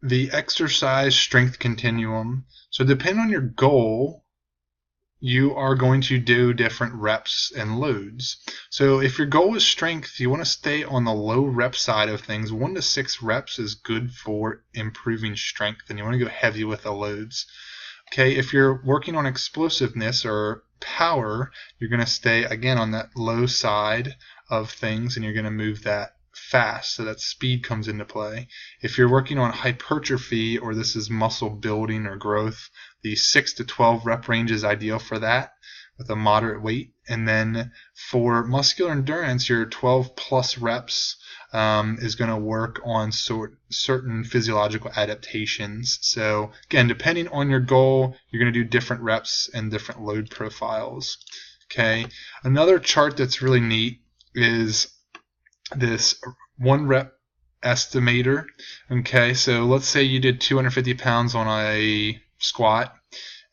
the exercise strength continuum. So depending on your goal, you are going to do different reps and loads. So if your goal is strength, you want to stay on the low rep side of things. 1 to 6 reps is good for improving strength, and you want to go heavy with the loads. Okay, if you're working on explosiveness or power, you're going to stay again on that low side of things, and you're going to move that fast, so that speed comes into play. If you're working on hypertrophy, or this is muscle building or growth, the 6 to 12 rep range is ideal for that with a moderate weight. And then for muscular endurance, your 12 plus reps is going to work on certain physiological adaptations. So again, depending on your goal, you're going to do different reps and different load profiles. Okay, another chart that's really neat is this 1 rep estimator. Okay, so let's say you did 250 pounds on a squat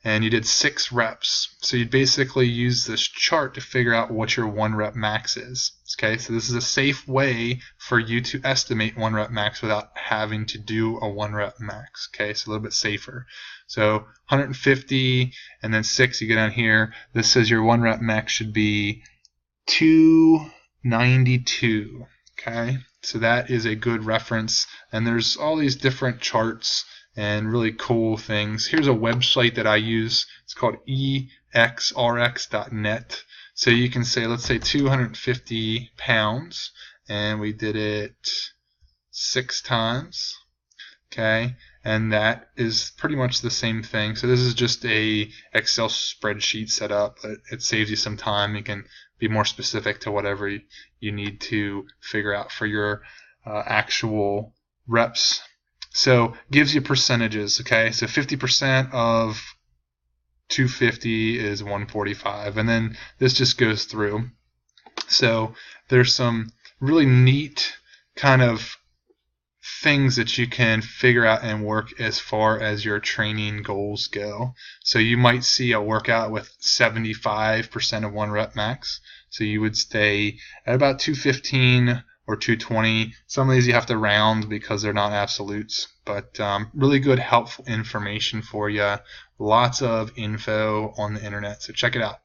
and you did 6 reps. So you'd basically use this chart to figure out what your 1 rep max is. Okay, so this is a safe way for you to estimate 1 rep max without having to do a 1 rep max. Okay, so a little bit safer. So 150 and then 6, you get down here. This says your 1 rep max should be 292. Okay, so that is a good reference, and there's all these different charts and really cool things. Here's a website that I use. It's called exrx.net. So you can say, let's say 250 pounds, and we did it 6 times. Okay, and that is pretty much the same thing. So this is just a Excel spreadsheet setup, but it saves you some time. You can be more specific to whatever you need to figure out for your actual reps. So gives you percentages. Okay, so 50% of 250 is 145, and then this just goes through. So there's some really neat kind of things that you can figure out and work as far as your training goals go. So you might see a workout with 75% of 1 rep max. So you would stay at about 215 or 220. Some of these you have to round because they're not absolutes, but really good helpful information for you. Lots of info on the internet, so check it out.